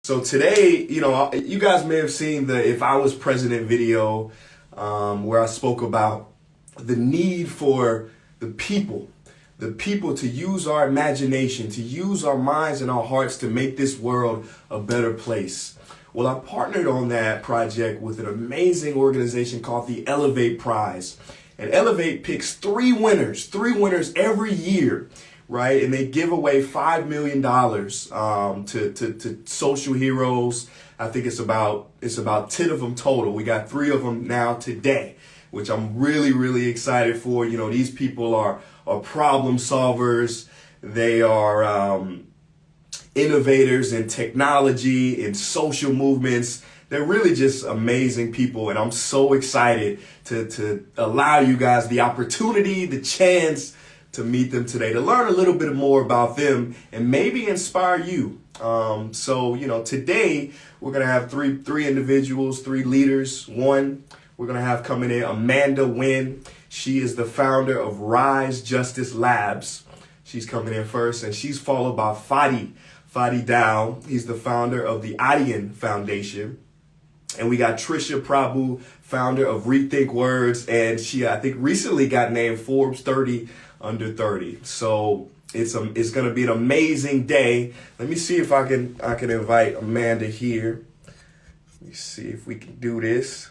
So today, you guys may have seen the If I Was President video, where I spoke about the need for the people to use our imagination, to use our minds and our hearts to make this world a better place. Well, I partnered on that project with an amazing organization called the Elevate Prize. And Elevate picks three winners every year, right? And they give away $5 million to social heroes. I think it's about 10 of them total. We got 3 of them now today, which I'm really, really excited for. You know, these people are problem solvers. They are innovators in technology, in social movements. They're really just amazing people, and I'm so excited to allow you guys the opportunity, the chance to meet them today, to learn a little bit more about them and maybe inspire you. Today we're going to have three individuals, 3 leaders. One, we're going to have coming in Amanda Nguyen. She is the founder of Rise Justice Labs. She's coming in first, and she's followed by Fadi Dow. He's the founder of the Awaken Foundation. And we got Trisha Prabhu, founder of Rethink Words, and she, I think, recently got named Forbes 30 under 30. So it's going to be an amazing day. Let me see if I can invite Amanda here. Let me see if we can do this.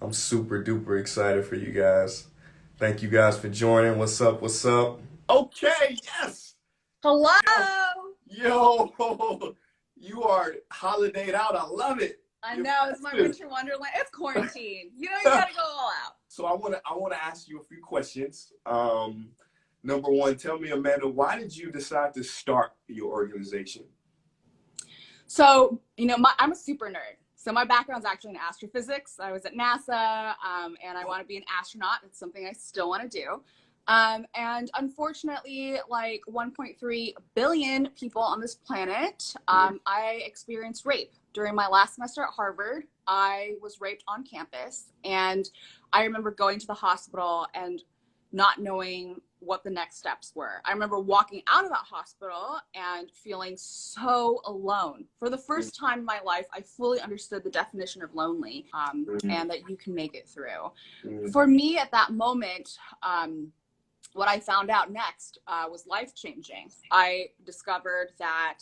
I'm super duper excited for you guys. Thank you guys for joining. What's up? What's up? Okay, yes. Hello. Yo, you are holidayed out. I love it. I know, it's my winter wonderland. It's quarantine. You gotta go all out. So I wanna ask you a few questions. Number one, tell me, Amanda, why did you decide to start your organization? So, I'm a super nerd. So my background's actually in astrophysics. I was at NASA, and I want to be an astronaut. It's something I still want to do. And unfortunately, like 1.3 billion people on this planet, I experienced rape. During my last semester at Harvard, I was raped on campus, and I remember going to the hospital and not knowing what the next steps were. I remember walking out of that hospital and feeling so alone. For the first time in my life, I fully understood the definition of lonely, and that you can make it through. For me at that moment, what I found out next was life-changing. I discovered that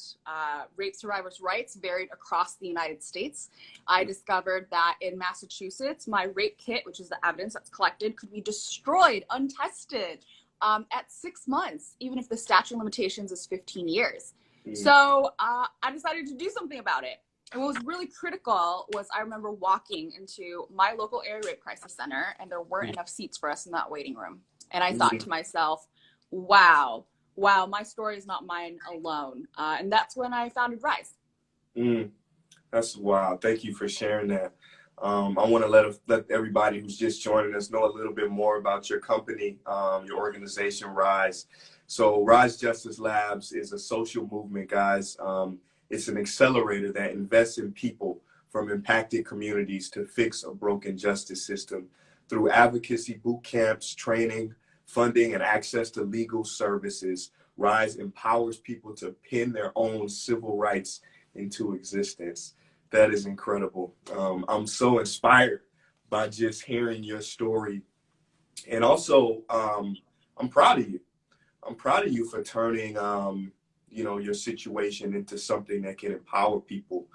rape survivors' rights varied across the United States. I discovered that in Massachusetts, my rape kit, which is the evidence that's collected, could be destroyed, untested, at 6 months, even if the statute of limitations is 15 years. So I decided to do something about it. And what was really critical was I remember walking into my local area rape crisis center, and there weren't enough seats for us in that waiting room. And I thought to myself, wow, my story is not mine alone. And that's when I founded Rise. That's wow. Thank you for sharing that. I want to let everybody who's just joining us know a little bit more about your company, your organization, Rise. So Rise Justice Labs is a social movement, guys. It's an accelerator that invests in people from impacted communities to fix a broken justice system. Through advocacy, boot camps, training, funding, and access to legal services, Rise empowers people to pin their own civil rights into existence. That is incredible. I'm so inspired by just hearing your story. And also, I'm proud of you. I'm proud of you for turning, your situation into something that can empower people.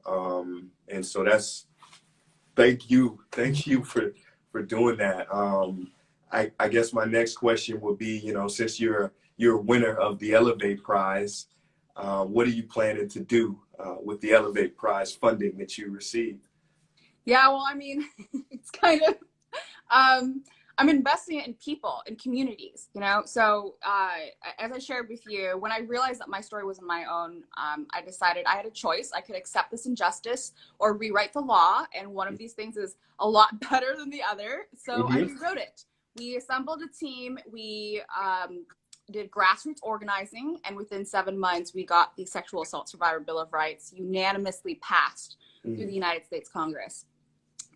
And so thank you for doing that. I guess my next question would be, since you're a winner of the Elevate Prize, what are you planning to do with the Elevate Prize funding that you received? Yeah, well, I mean, it's kind of, I'm investing it in people, in communities, So as I shared with you, when I realized that my story wasn't my own, I decided I had a choice. I could accept this injustice or rewrite the law. And one of these things is a lot better than the other. So I rewrote it. We assembled a team. We did grassroots organizing. And within 7 months, we got the Sexual Assault Survivor Bill of Rights unanimously passed through the United States Congress.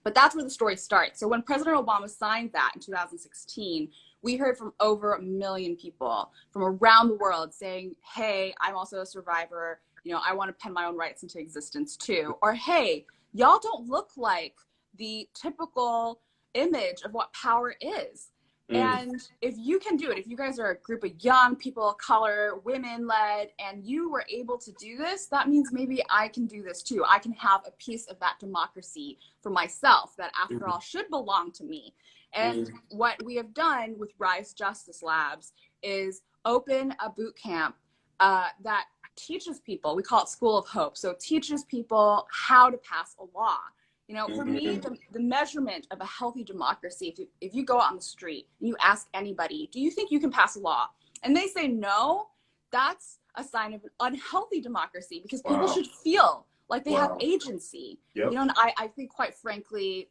But that's where the story starts. So when President Obama signed that in 2016, we heard from over 1 million people from around the world saying, hey, I'm also a survivor. I want to pen my own rights into existence too. Or, hey, y'all don't look like the typical image of what power is. And if you can do it, if you guys are a group of young people of color, women-led, and you were able to do this, that means maybe I can do this too. I can have a piece of that democracy for myself that, after all, should belong to me. And what we have done with Rise Justice Labs is open a boot camp that teaches people, we call it School of Hope, so teaches people how to pass a law. For me, the measurement of a healthy democracy, if you go out on the street and you ask anybody, do you think you can pass a law? And they say no, that's a sign of an unhealthy democracy, because people should feel like they have agency. And I think, quite frankly,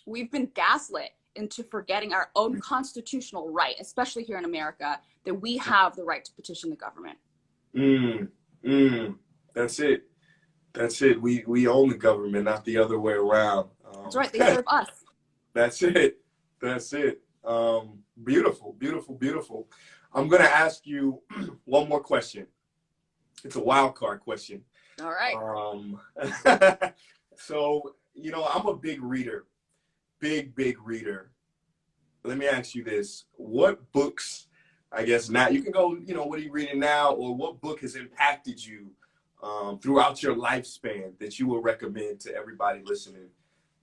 we've been gaslit into forgetting our own constitutional right, especially here in America, that we have the right to petition the government. That's it. That's it. We own the government, not the other way around. That's right. They serve us. That's it. That's it. Beautiful, beautiful, beautiful. I'm going to ask you one more question. It's a wild card question. All right. So, I'm a big reader, big reader. Let me ask you this. What books, I guess now, you can go, what are you reading now, or what book has impacted you throughout your lifespan that you will recommend to everybody listening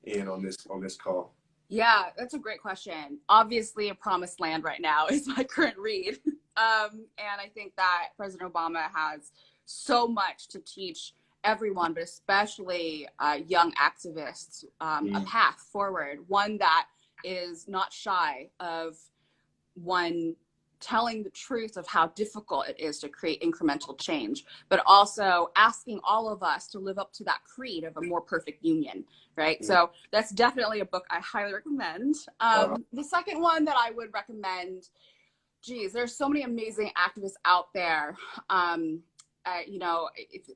in on this call? Yeah, that's a great question. Obviously, A Promised Land right now is my current read. And I think that President Obama has so much to teach everyone, but especially young activists, a path forward, one that is not shy of telling the truth of how difficult it is to create incremental change, but also asking all of us to live up to that creed of a more perfect union, right? So that's definitely a book I highly recommend. The second one that I would recommend, there's so many amazing activists out there,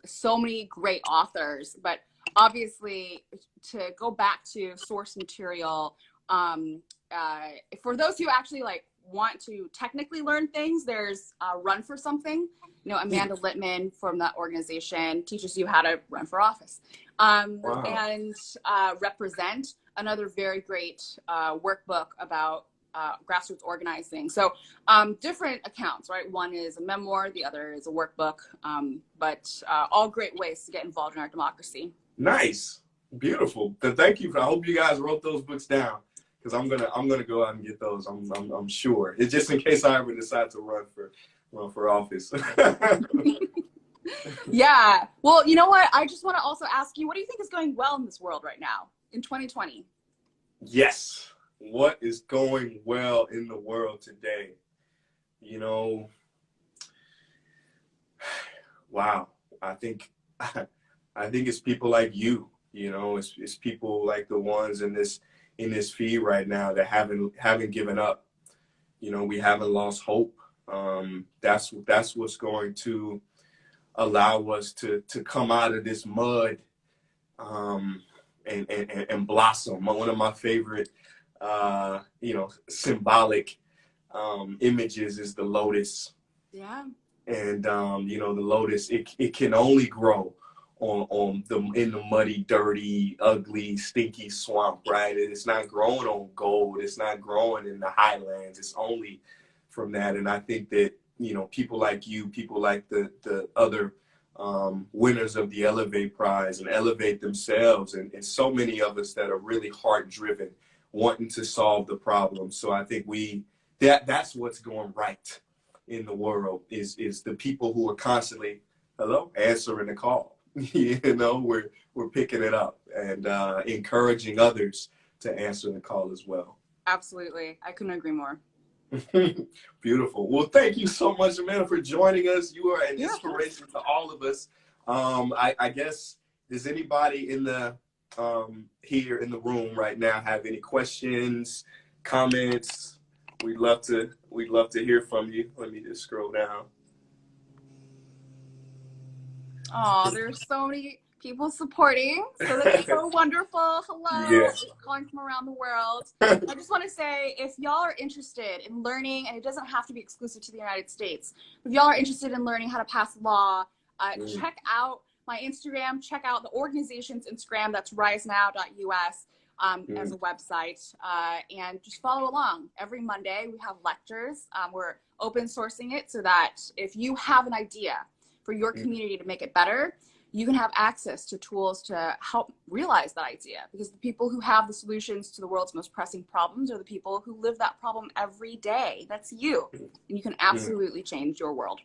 so many great authors, but obviously to go back to source material, for those who actually want to technically learn things, there's Run for Something. Amanda Littman from that organization teaches you how to run for office. And Represent, another very great workbook about grassroots organizing. So different accounts, right? One is a memoir, the other is a workbook, but all great ways to get involved in our democracy. Nice. Beautiful. Thank you. I hope you guys wrote those books down, because I'm gonna go out and get those. I'm sure. It's just in case I ever decide to run for office. Yeah. Well, you know what? I just want to also ask you, what do you think is going well in this world right now in 2020? Yes. What is going well in the world today? Wow. I think it's people like you. It's people like the ones in this feed right now that haven't given up. We haven't lost hope. That's what's going to allow us to come out of this mud and blossom. One of my favorite symbolic images is the lotus. Yeah. And the lotus, it can only grow in the muddy, dirty, ugly, stinky swamp, right? It's not growing on gold. It's not growing in the highlands. It's only from that. And I think that, people like you, people like the other winners of the Elevate Prize and Elevate themselves, and so many of us that are really heart-driven, wanting to solve the problem. So I think that's what's going right in the world is the people who are constantly, answering the call. We're picking it up and encouraging others to answer the call as well. Absolutely. I couldn't agree more. Beautiful. Well, thank you so much, Amanda, for joining us. You are an inspiration to all of us. I guess, does anybody in the here in the room right now have any questions, comments? We'd love to hear from you. Let me just scroll down. Oh, there's so many people supporting. So that's so wonderful. Hello. Yes. Calling from around the world. I just want to say, if y'all are interested in learning, and it doesn't have to be exclusive to the United States, if y'all are interested in learning how to pass law, Check out my Instagram, check out the organization's Instagram, that's risenow.us. As a website, and just follow along. Every Monday we have lectures. We're open sourcing it so that if you have an idea for your community to make it better, you can have access to tools to help realize that idea, because the people who have the solutions to the world's most pressing problems are the people who live that problem every day. That's you, and you can absolutely change your world.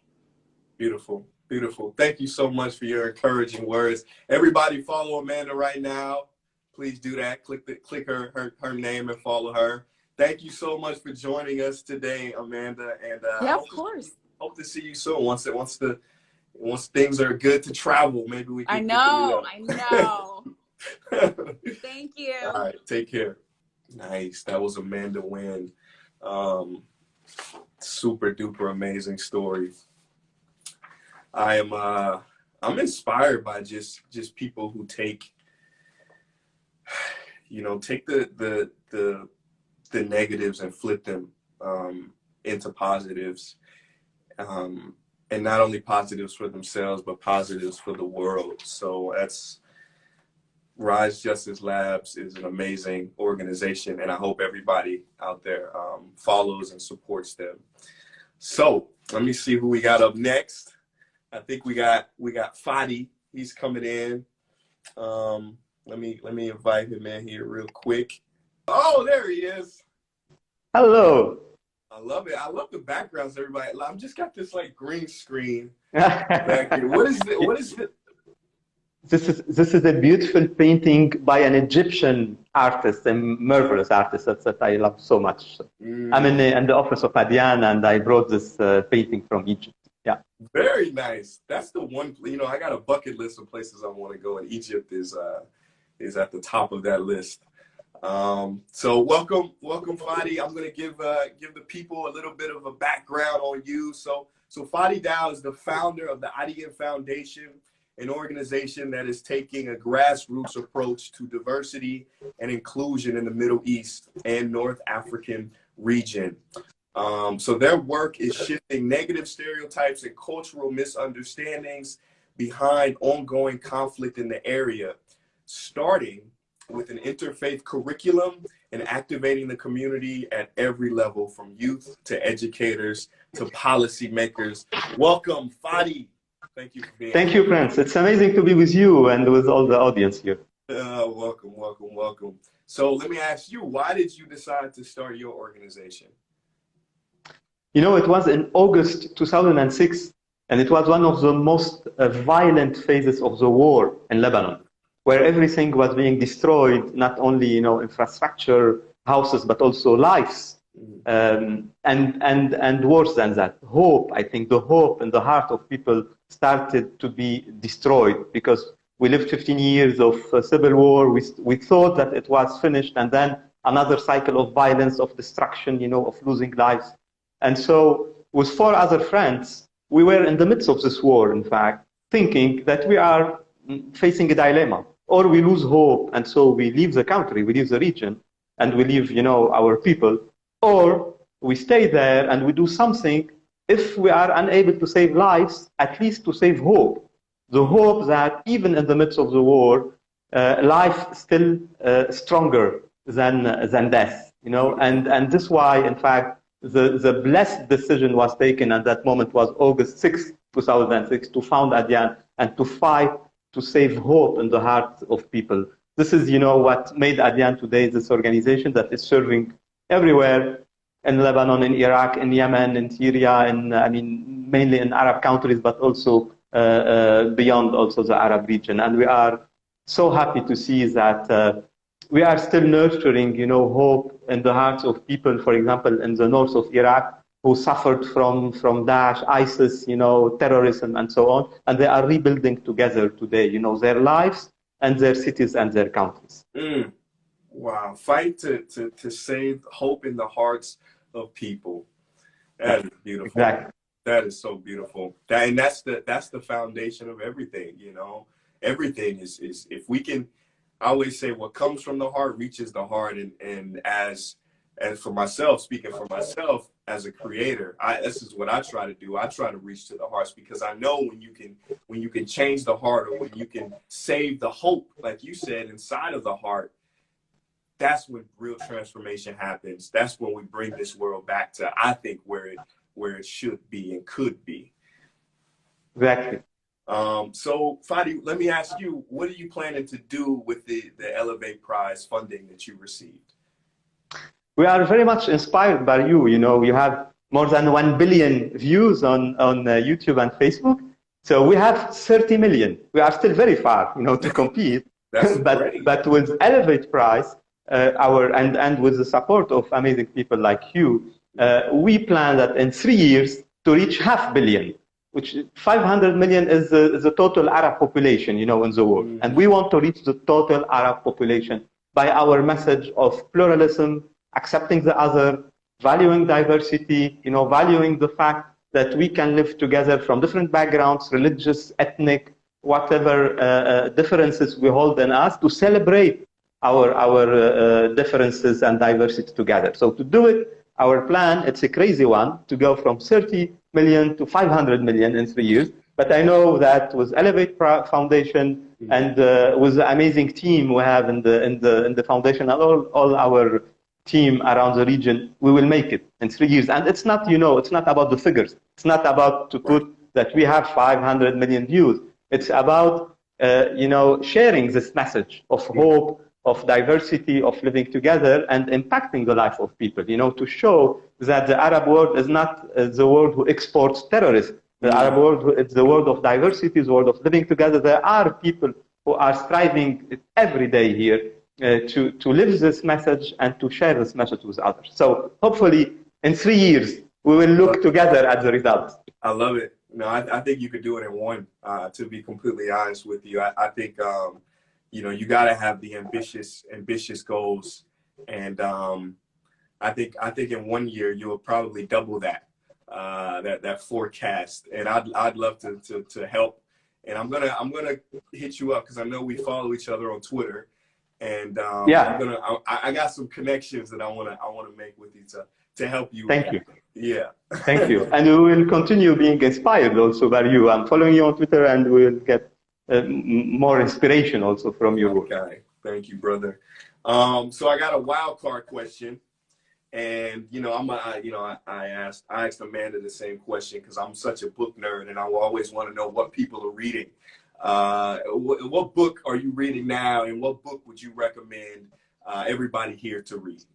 Beautiful. Beautiful. Thank you so much for your encouraging words. Everybody follow Amanda right now. Please do that. Click her name and follow her. Thank you so much for joining us today, Amanda. And yeah, of course. Hope to see you soon. Once things are good to travel, maybe we can. I know. Thank you. All right, take care. Nice. That was Amanda Wynn. Super duper amazing story. I'm inspired by just people who take the negatives and flip them into positives, and not only positives for themselves, but positives for the world. So that's Rise Justice Labs is an amazing organization, and I hope everybody out there follows and supports them. So let me see who we got up next. I think we got Fadi. He's coming in. Let me invite him in here real quick. Oh, there he is. Hello. I love it. I love the backgrounds, everybody. I've just got this like green screen back here. What is it? This is a beautiful painting by an Egyptian artist, a marvelous artist that I love so much. I'm in the office of Adyan, and I brought this painting from Egypt. Yeah. Very nice. That's the one. I got a bucket list of places I want to go, and Egypt is at the top of that list. So welcome, Fadi. I'm going to give the people a little bit of a background on you. So Fadi Dow is the founder of the Adiyan Foundation, an organization that is taking a grassroots approach to diversity and inclusion in the Middle East and North African region. So their work is shifting negative stereotypes and cultural misunderstandings behind ongoing conflict in the area, starting with an interfaith curriculum and activating the community at every level, from youth to educators to policymakers. Welcome, Fadi. Thank you for being here. Thank you, Prince. It's amazing to be with you and with all the audience here. Welcome. So let me ask you, why did you decide to start your organization? It was in August 2006, and it was one of the most violent phases of the war in Lebanon, where everything was being destroyed, not only infrastructure, houses, but also lives, and worse than that, hope. I think the hope in the heart of people started to be destroyed, because we lived 15 years of civil war. We thought that it was finished, and then another cycle of violence, of destruction, of losing lives. And so with 4 other friends, we were in the midst of this war, in fact, thinking that we are facing a dilemma. Or we lose hope, and so we leave the country, we leave the region, and we leave, our people. Or we stay there and we do something. If we are unable to save lives, at least to save hope. The hope that even in the midst of the war, life is still stronger than death, And this is why, in fact, the blessed decision was taken at that moment was August 6, 2006, to found Adiyan and to fight to save hope in the hearts of people. This is, what made Adiyan today this organization that is serving everywhere in Lebanon, in Iraq, in Yemen, in Syria, mainly in Arab countries, but also beyond also the Arab region. And we are so happy to see that we are still nurturing, hope in the hearts of people, for example, in the north of Iraq, who suffered from Daesh, ISIS, terrorism, and so on. And they are rebuilding together today, their lives and their cities and their countries. Wow. Fight to save hope in the hearts of people. That is beautiful. Exactly. That is so beautiful. And that's the foundation of everything, Everything is if we can, I always say what comes from the heart reaches the heart. And as for myself, speaking for myself, as a creator, this is what I try to do. I try to reach to the hearts, because I know when you can change the heart, or when you can save the hope, like you said, inside of the heart, that's when real transformation happens. That's when we bring this world back to, I think, where it should be and could be. Exactly. So Fadi, let me ask you, what are you planning to do with the Elevate Prize funding that you received? We are very much inspired by you. You know, you have more than 1 billion views on YouTube and Facebook. So we have 30 million. We are still very far, you know, to compete. but with Elevate Prize, and with the support of amazing people like you, we plan that in 3 years to reach 500 million, which 500 million is the total Arab population, you know, in the world. And we want to reach the total Arab population by our message of pluralism, accepting the other, valuing diversity, you know, valuing the fact that we can live together from different backgrounds, religious, ethnic, whatever differences we hold in us, to celebrate our differences and diversity together. So to do it, our plan, it's a crazy one, to go from 30 million to 500 million in 3 years. But I know that with Elevate Foundation and with the amazing team we have in the foundation and all our team around the region, we will make it in 3 years. And it's not, you know, it's not about the figures. It's not about to put that we have 500 million views. It's about, you know, sharing this message of hope, of diversity, of living together, and impacting the life of people, you know, to show that the Arab world is not the world who exports terrorism. The Arab world, it's the world of diversity, the world of living together. There are people who are striving every day here to live this message and to share this message with others. So hopefully in 3 years, we will look together at the results. I love it. No, I think you could do it in one, to be completely honest with you. I think, you know, you got to have the ambitious goals. And I think in 1 year, you will probably double that forecast. And I'd love to help. And I'm gonna hit you up, because I know we follow each other on Twitter. And I got some connections that I wanna make with you to help you. Thank you. Yeah. Thank you. And we will continue being inspired also by you. I'm following you on Twitter, and we'll get more inspiration also from you. Okay. Thank you, brother. So I got a wild card question, and you know, I asked Amanda the same question, because I'm such a book nerd, and I will always want to know what people are reading. What book are you reading now, and what book would you recommend everybody here to read?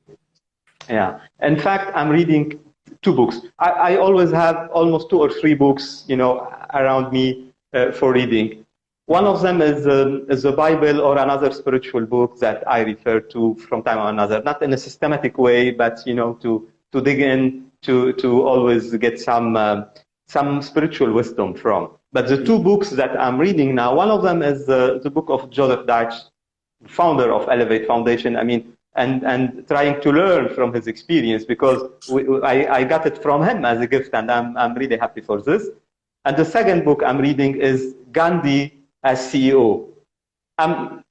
Yeah, in fact, I'm reading 2 books. I always have almost 2 or 3 books, you know, around me for reading. One of them is the Bible or another spiritual book that I refer to from time to another, not in a systematic way, but you know, to dig in, to always get some spiritual wisdom from. But the 2 books that I'm reading now, one of them is the book of Joseph Deitch, founder of Elevate Foundation. I mean, and trying to learn from his experience, because I got it from him as a gift, and I'm really happy for this. And the second book I'm reading is Gandhi as CEO.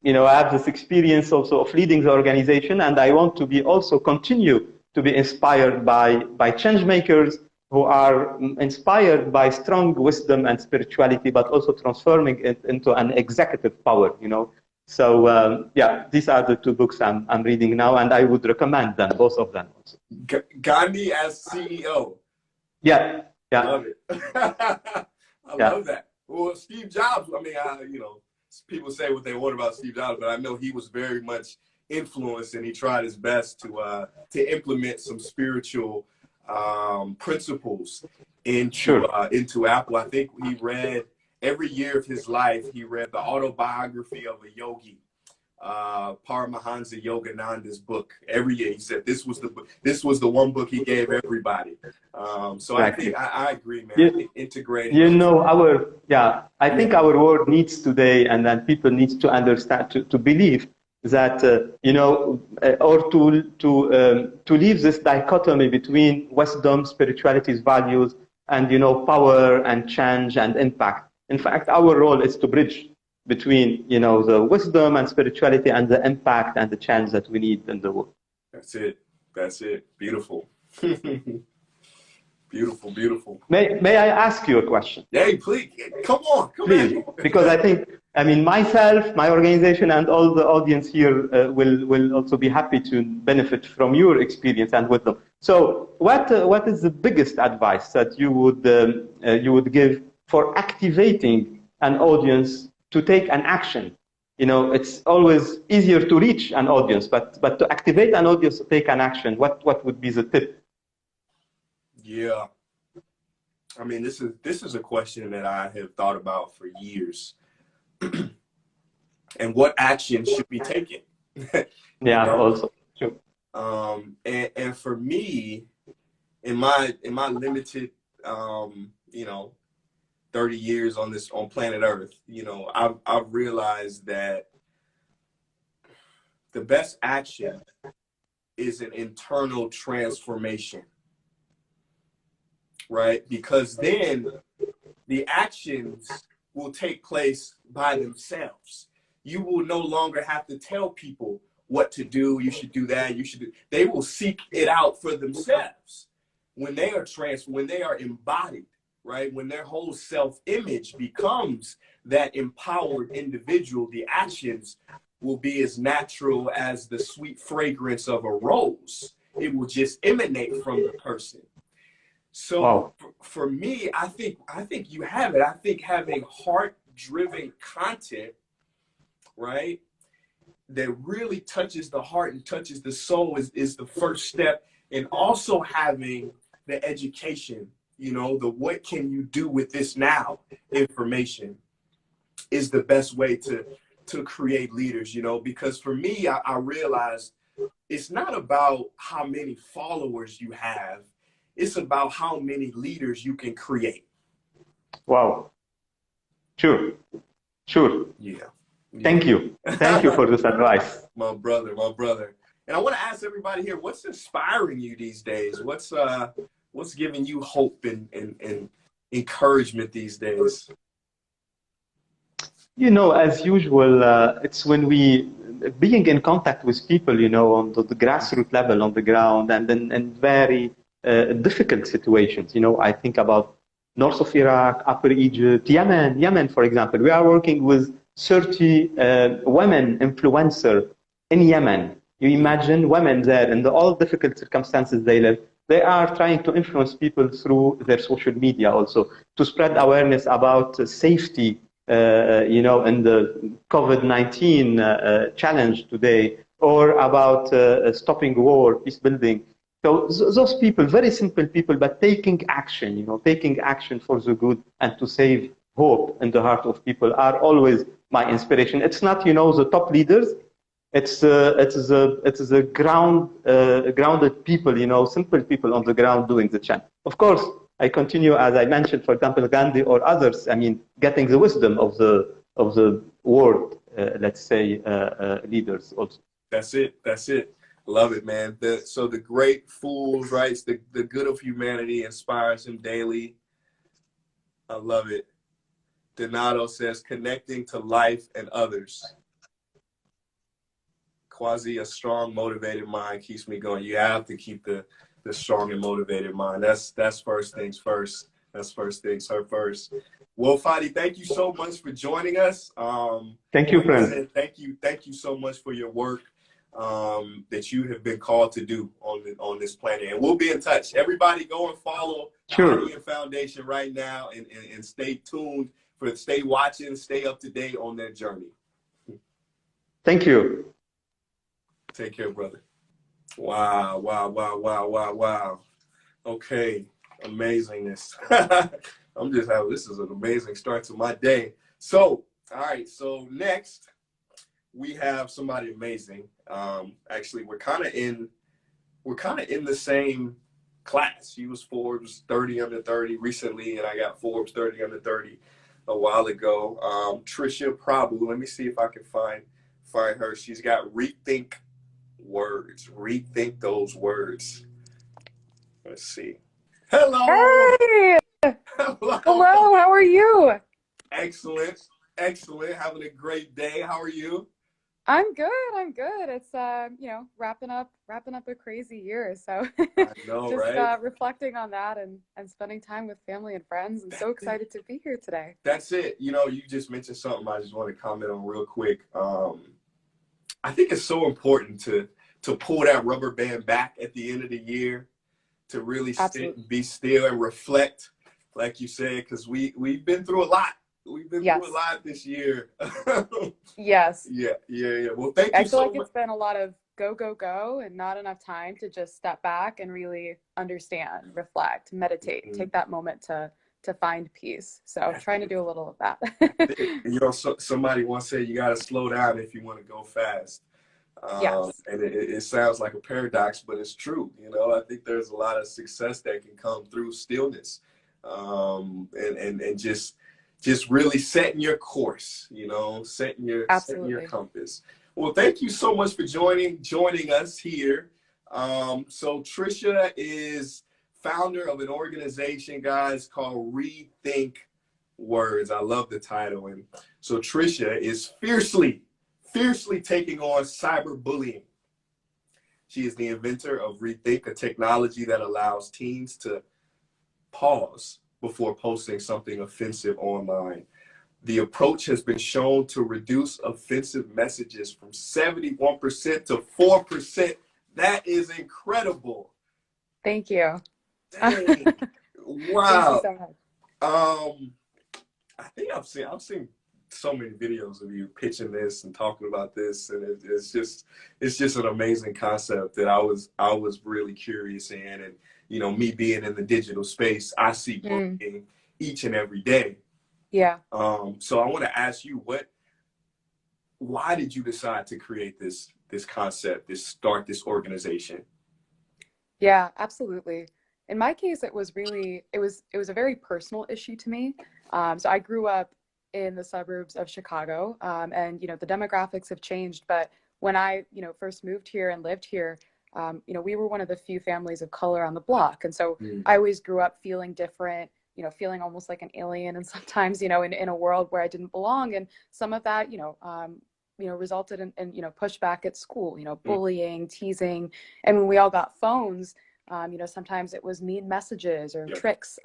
You know, I have this experience also of leading the organization, and I want to be also continue to be inspired by change makers who are inspired by strong wisdom and spirituality, but also transforming it into an executive power, you know. So yeah, these are the 2 books I'm reading now, and I would recommend them, both of them also. Gandhi as CEO. Yeah, yeah. I love it. I love that. Well, Steve Jobs, I mean, you know, people say what they want about Steve Jobs, but I know he was very much influenced, and he tried his best to implement some spiritual principles into Apple. I think he read, every year of his life, he read the autobiography of a yogi, Paramahansa Yogananda's book. Every year, he said this was the one book he gave everybody. So exactly. I agree, man. Integrating. You know, I think our world needs today, and then people need to understand, to believe that you know, or to leave this dichotomy between wisdom, spirituality's values, and you know, power and change and impact. In fact, our role is to bridge between, you know, the wisdom and spirituality and the impact and the change that we need in the world. That's it. That's it. Beautiful. Beautiful, beautiful. May I ask you a question? Hey, please, come on, come Please, at. because I think, I mean, myself, my organization, and all the audience here will also be happy to benefit from your experience and wisdom. So, what is the biggest advice that you would give for activating an audience to take an action? You know, it's always easier to reach an audience, but to activate an audience to take an action, what would be the tip? Yeah. I mean, this is a question that I have thought about for years. And what action should be taken? Yeah, know? also. Sure. And for me, in my limited 30 years on planet Earth, I've realized that the best action is an internal transformation. Right? Because then the actions will take place by themselves. You will no longer have to tell people what to do. You should do that. You should do. They will seek it out for themselves when they are when they are embodied, right? When their whole self-image becomes that empowered individual, the actions will be as natural as the sweet fragrance of a rose. It will just emanate from the person. So wow. for me, I think you have it. I think having heart-driven content, right, that really touches the heart and touches the soul is the first step. And also having the education, the what can you do with this now information is the best way to create leaders, because for me, I realized it's not about how many followers you have. It's about how many leaders you can create. Wow. Sure. Yeah. Thank you for this advice. My brother. And I want to ask everybody here, what's inspiring you these days? What's giving you hope and encouragement these days? As usual, it's when we being in contact with people, on the grassroots level, on the ground, and in very difficult situations. I think about north of Iraq, Upper Egypt, Yemen, for example. We are working with 30 women influencers in Yemen. You imagine women there in all difficult circumstances they live. They are trying to influence people through their social media also to spread awareness about safety, in the COVID-19 challenge today, or about stopping war, peace building. So those people, very simple people, but taking action, taking action for the good and to save hope in the heart of people are always my inspiration. It's not, the top leaders. It's the grounded people, simple people on the ground doing the chant. Of course, I continue, as I mentioned, for example, Gandhi or others. I mean, getting the wisdom of the world, let's say, leaders also. That's it. Love it, man. So the great fools, right? The good of humanity inspires him daily. I love it. Donato says, connecting to life and others. Quasi, a strong, motivated mind keeps me going. You have to keep the strong and motivated mind. That's first things first. That's first things first. Well, Fadi, thank you so much for joining us. Thank you, friend. Thank you so much for your work that you have been called to do on this planet. And we'll be in touch. Everybody go and follow the Foundation right now and stay tuned stay watching, stay up to date on their journey. Thank you. Take care, brother. Wow. Okay. Amazingness. This is an amazing start to my day. So, all right. So next we have somebody amazing. Actually, we're kind of in the same class. She was Forbes 30 under 30 recently, and I got Forbes 30 under 30 a while ago. Trisha Prabhu. Let me see if I can find her. She's got Rethink Words. Rethink those words. Let's see. Hello. Hey. Hello. How are you? Excellent. Having a great day. How are you? I'm good. I'm good. It's wrapping up a crazy year. So I know, just right? reflecting on that and spending time with family and friends. I'm so excited to be here today. That's it. You know, you just mentioned something I just want to comment on real quick. I think it's so important to pull that rubber band back at the end of the year, to really sit Absolutely. and be still and reflect, like you said, because we've been through a lot. We've been through a Yes. lot this year. Yes. Yeah. Well, thank I you feel so like much. it's been a lot of go, go, go and not enough time to just step back and really understand, reflect, meditate, take that moment to find peace. So trying to do a little of that. You know, somebody once said you got to slow down if you want to go fast. Yes. And it sounds like a paradox, but it's true. You know, I think there's a lot of success that can come through stillness, and just really setting your course. You know, setting your Absolutely. compass. Well, thank you so much for joining us here. So Trisha is founder of an organization, guys, called Rethink Words. I love the title. And so Trisha is fiercely taking on cyberbullying. She is the inventor of Rethink, a technology that allows teens to pause before posting something offensive online. The approach has been shown to reduce offensive messages from 71% to 4%. That is incredible. Thank you. Dang. Wow. Thank you so much. I think I've seen so many videos of you pitching this and talking about this, and it's just an amazing concept that I was really curious in. And you know, me being in the digital space, I see bullying each and every day. Yeah. So I want to ask you, why did you decide to create this concept, start this organization? Yeah, absolutely. In my case, it was a very personal issue to me. So I grew up in the suburbs of Chicago, and the demographics have changed. But when I first moved here and lived here, we were one of the few families of color on the block, and so I always grew up feeling different, feeling almost like an alien, and sometimes in a world where I didn't belong. And some of that resulted in pushback at school, bullying, teasing, and when we all got phones. Sometimes it was mean messages or tricks,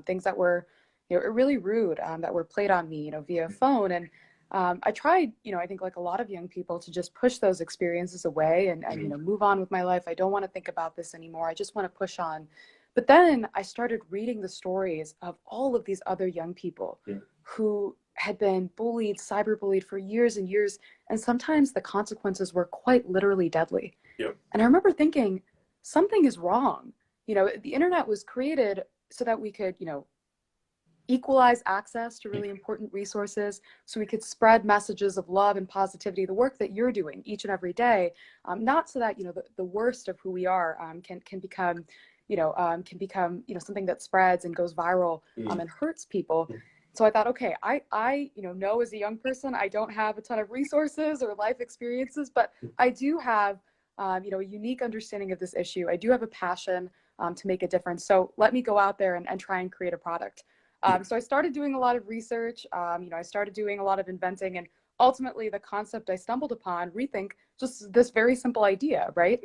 things that were, really rude, that were played on me, via phone. And I tried, I think like a lot of young people, to just push those experiences away and move on with my life. I don't want to think about this anymore. I just want to push on. But then I started reading the stories of all of these other young people who had been bullied, cyberbullied for years and years. And sometimes the consequences were quite literally deadly. And I remember thinking, something is wrong. The internet was created so that we could, equalize access to really important resources, so we could spread messages of love and positivity, the work that you're doing each and every day, not so that, the worst of who we are can become, something that spreads and goes viral and hurts people. So I thought, okay, I know as a young person, I don't have a ton of resources or life experiences, but I do have a unique understanding of this issue. I do have a passion to make a difference. So let me go out there and try and create a product. So I started doing a lot of research. I started doing a lot of inventing, and ultimately the concept I stumbled upon, Rethink, just this very simple idea, right?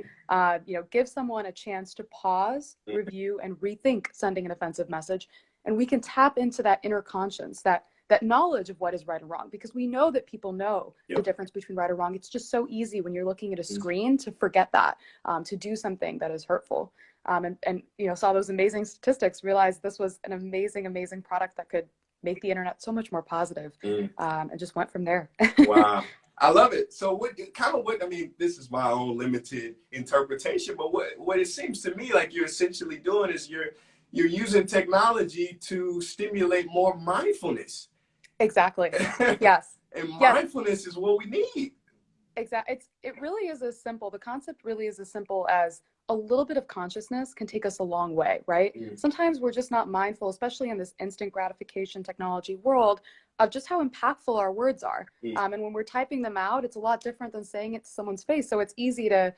Give someone a chance to pause, review, and rethink sending an offensive message. And we can tap into that inner conscience, that knowledge of what is right and wrong, because we know that people know the difference between right or wrong. It's just so easy when you're looking at a screen to forget that, to do something that is hurtful. And saw those amazing statistics, realized this was an amazing product that could make the internet so much more positive, and just went from there. Wow. I love it. So I mean, this is my own limited interpretation, but what it seems to me like you're essentially doing is you're using technology to stimulate more mindfulness. Exactly. Yes. And mindfulness is what we need. Exactly. The concept really is as simple as a little bit of consciousness can take us a long way, right? Sometimes we're just not mindful, especially in this instant gratification technology world, of just how impactful our words are. And when we're typing them out, it's a lot different than saying it to someone's face. So it's easy to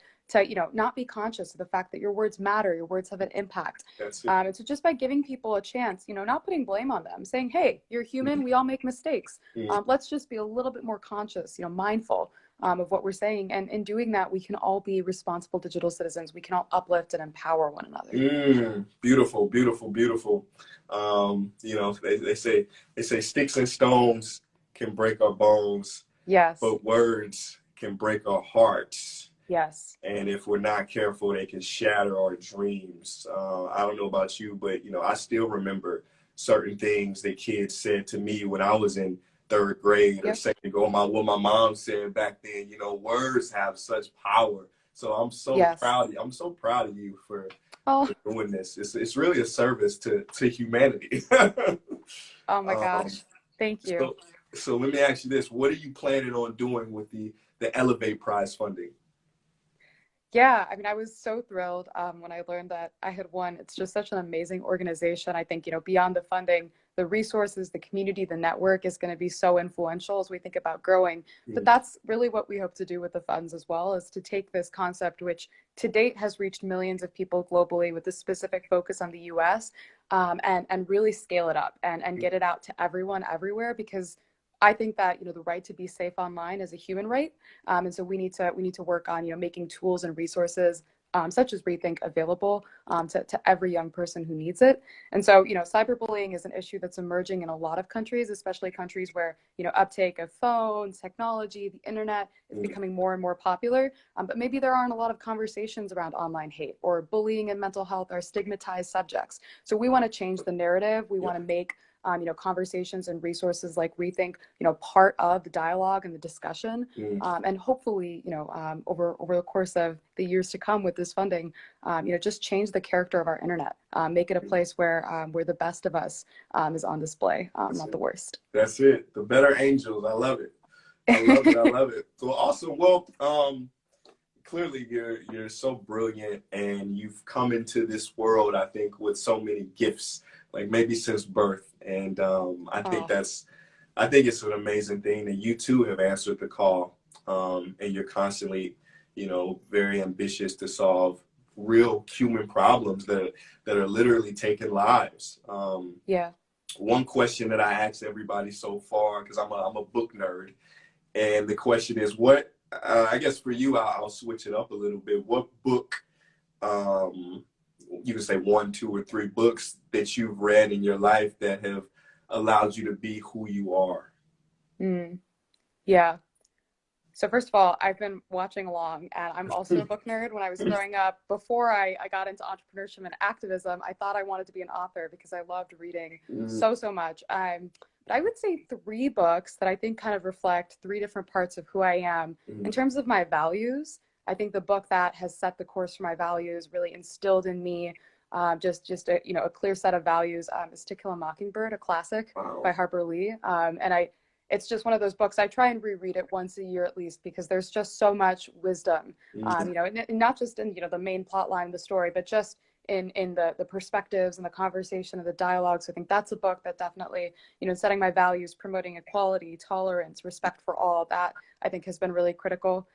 not be conscious of the fact that your words matter, your words have an impact. And so just by giving people a chance, not putting blame on them, saying, hey, you're human, we all make mistakes. Let's just be a little bit more conscious, mindful. of what we're saying. And in doing that, we can all be responsible digital citizens. We can all uplift and empower one another. Beautiful, beautiful, beautiful. You know, they say sticks and stones can break our bones. Yes. But words can break our hearts. Yes. And if we're not careful, they can shatter our dreams. I don't know about you, but, you know, I still remember certain things that kids said to me when I was in third grade or second grade. What my mom said back then. You know, words have such power. So I'm so proud of you. I'm so proud of you for doing this. It's really a service to humanity. Oh my gosh. Thank you. So let me ask you this. What are you planning on doing with the Elevate Prize funding? Yeah, I mean, I was so thrilled when I learned that I had won. It's just such an amazing organization. I think, you know, beyond the funding, the resources, the community, the network is going to be so influential as we think about growing. But that's really what we hope to do with the funds as well, is to take this concept, which to date has reached millions of people globally with a specific focus on the US, and really scale it up and get it out to everyone everywhere, because I think that, you know, the right to be safe online is a human right, and so we need to work on, you know, making tools and resources such as Rethink available to every young person who needs it. And so, you know, cyberbullying is an issue that's emerging in a lot of countries, especially countries where, you know, uptake of phones, technology, the internet is becoming more and more popular. But maybe there aren't a lot of conversations around online hate, or bullying and mental health are stigmatized subjects. So we want to change the narrative. We want to make you know, conversations and resources like Rethink, you know, part of the dialogue and the discussion, and hopefully, you know, over the course of the years to come with this funding, you know, just change the character of our internet, make it a place where the best of us is on display, not the worst. That's it. The better angels. I love it. I love it. I love it. So awesome. Well, clearly you're so brilliant, and you've come into this world, I think, with so many gifts, like maybe since birth. And I think it's an amazing thing that you too have answered the call, and you're constantly, you know, very ambitious to solve real human problems that are literally taking lives. One question that I ask everybody so far, because I'm a book nerd, and the question is, what I guess for you, I'll switch it up a little bit. What book, you can say 1, 2, or 3 books that you've read in your life that have allowed you to be who you are? Yeah. So first of all, I've been watching along, and I'm also a book nerd. When I was growing up, before I got into entrepreneurship and activism, I thought I wanted to be an author because I loved reading so much. But I would say 3 books that I think kind of reflect 3 different parts of who I am. In terms of my values, I think the book that has set the course for my values, really instilled in me just a, you know, a clear set of values, is To Kill a Mockingbird, a classic by Harper Lee. And it's just one of those books I try and reread it once a year at least, because there's just so much wisdom, you know, and not just in, you know, the main plot line of the story, but just in the perspectives and the conversation and the dialogue. So I think that's a book that definitely, you know, setting my values, promoting equality, tolerance, respect for all, that I think has been really critical.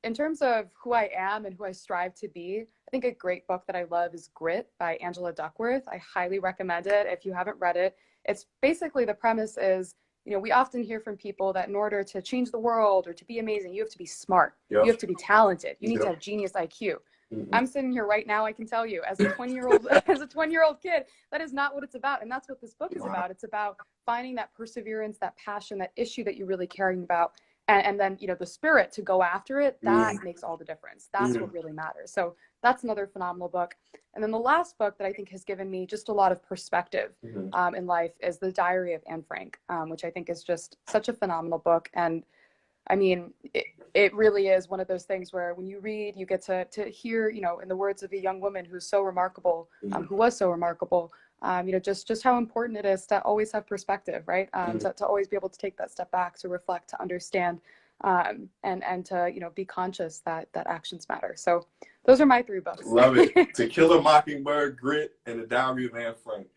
In terms of who I am and who I strive to be, I think a great book that I love is Grit by Angela Duckworth. I highly recommend it if you haven't read it. It's basically, the premise is, you know, we often hear from people that in order to change the world or to be amazing, you have to be smart. You have to be talented. You need to have genius IQ. I'm sitting here right now, I can tell you, as a 20-year-old as a 20-year-old kid, that is not what it's about. And that's what this book is about. It's about finding that perseverance, that passion, that issue that you're really caring about. And then, you know, the spirit to go after it, that makes all the difference. That's what really matters. So that's another phenomenal book. And then the last book that I think has given me just a lot of perspective in life is The Diary of Anne Frank, which I think is just such a phenomenal book. And I mean, it really is one of those things where when you read, you get to hear, you know, in the words of a young woman who's so remarkable, who was so remarkable, you know, just how important it is to always have perspective, right? To always be able to take that step back, to reflect, to understand, and to, you know, be conscious that actions matter. So those are my 3 books. Love it. To Kill a Mockingbird, Grit, and The Diary of Anne Frank.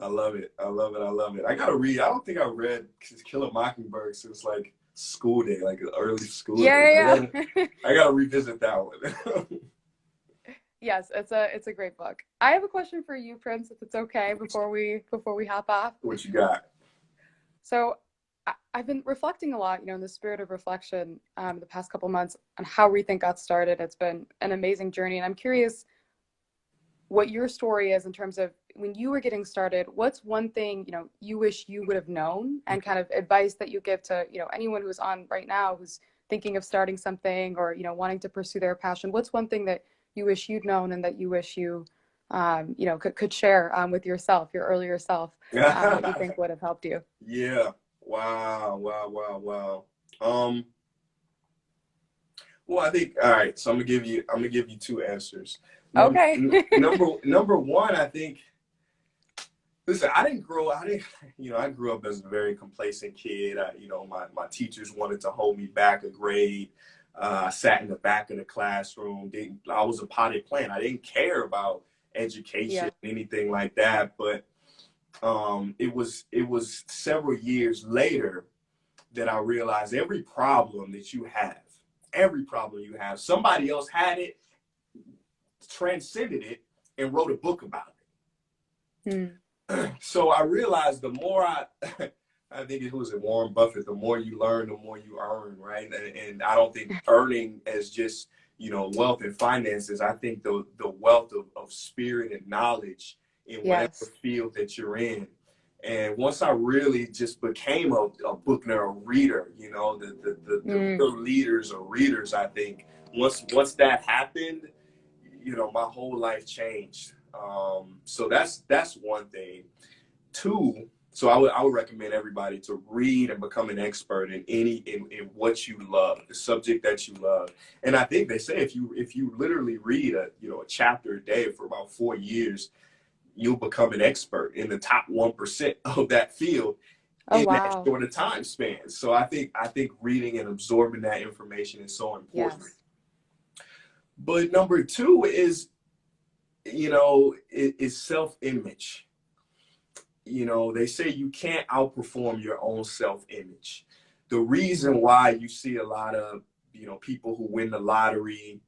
I love it. I love it. I love it. I gotta read. I don't think I read To Kill a Mockingbird since like school day, like early school day. I gotta revisit that one. Yes, it's a great book. I have a question for you, Prince, if it's okay, before we hop off. What you got? So I've been reflecting a lot, in the spirit of reflection, the past couple months on how Rethink got started. It's been an amazing journey, and I'm curious what your story is in terms of when you were getting started. What's one thing you wish you would have known, and kind of advice that you give to anyone who's on right now who's thinking of starting something or wanting to pursue their passion? What's one thing that you wish you'd known and that you wish you could share with yourself, your earlier self, what you think would have helped you? Yeah. Wow. Well, I think, all right, so I'm gonna give you two answers. Okay. Number one, I think, listen, I grew up as a very complacent kid. My teachers wanted to hold me back a grade. I sat in the back of the classroom. I was a potted plant. I didn't care about education, anything like that. But it was several years later that I realized every problem you have, somebody else had it, transcended it, and wrote a book about it. So I realized the more I think it was Warren Buffett, the more you learn, the more you earn, right? And I don't think earning as just, wealth and finances. I think the wealth of spirit and knowledge in whatever field that you're in. And once I really just became a book nerd, a reader, the real leaders are readers, I think. Once that happened, my whole life changed. So that's one thing. Two, so I would recommend everybody to read and become an expert in what you love, the subject that you love. And I think they say if you literally read a chapter a day for about 4 years, you'll become an expert in the top 1% of that field that short of time span. So I think reading and absorbing that information is so important. Yes. But number two is, is self-image. They say you can't outperform your own self-image. The reason why you see a lot of, people who win the lottery,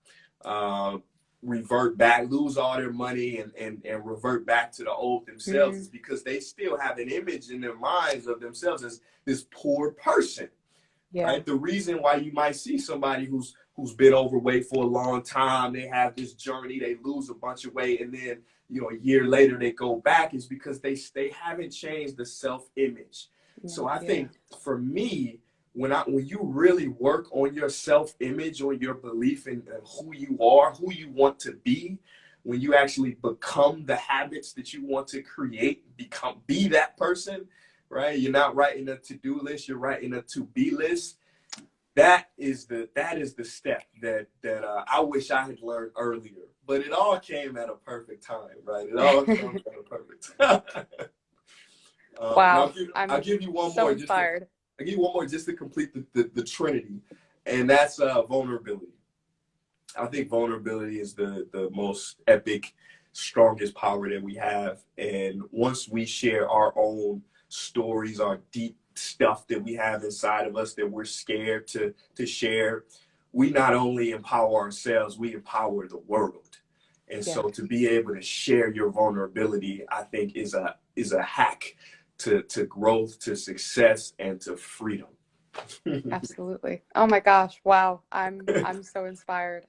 revert back, lose all their money and revert back to the old themselves is because they still have an image in their minds of themselves as this poor person. Right? The reason why you might see somebody who's been overweight for a long time, they have this journey, they lose a bunch of weight, and then a year later they go back is because they haven't changed the self-image. So I think for me, when you really work on your self-image, on your belief in who you are, who you want to be, when you actually become the habits that you want to create, be that person, right? You're not writing a to-do list, you're writing a to-be list. That is the step that I wish I had learned earlier. But it all came at a perfect time, right? It all comes at a perfect time. Wow. I'll give you one so more. Inspired. I'll give you one more just to complete the trinity, and that's vulnerability. I think vulnerability is the most epic, strongest power that we have. And once we share our own stories, our deep stuff that we have inside of us that we're scared to share, we not only empower ourselves, we empower the world. And so to be able to share your vulnerability, I think is a hack to growth, to success, and to freedom. Absolutely. Oh my gosh. Wow. I'm so inspired.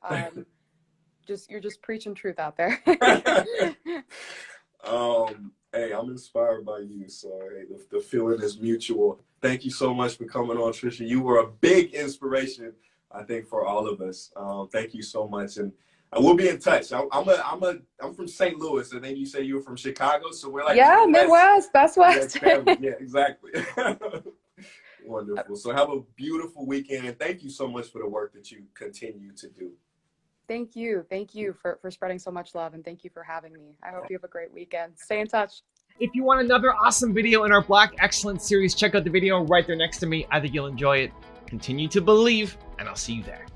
You're just preaching truth out there. Hey, I'm inspired by you, so hey, the feeling is mutual. Thank you so much for coming on, Trisha. You were a big inspiration, I think, for all of us. Thank you so much, and we'll be in touch. I'm from St. Louis, and then you say you were from Chicago, so we're like Midwest, best West. Yeah, exactly. Wonderful. So have a beautiful weekend, and thank you so much for the work that you continue to do. Thank you for spreading so much love, and thank you for having me. I hope you have a great weekend. Stay in touch. If you want another awesome video in our Black Excellence series, check out the video right there next to me. I think you'll enjoy it. Continue to believe, and I'll see you there.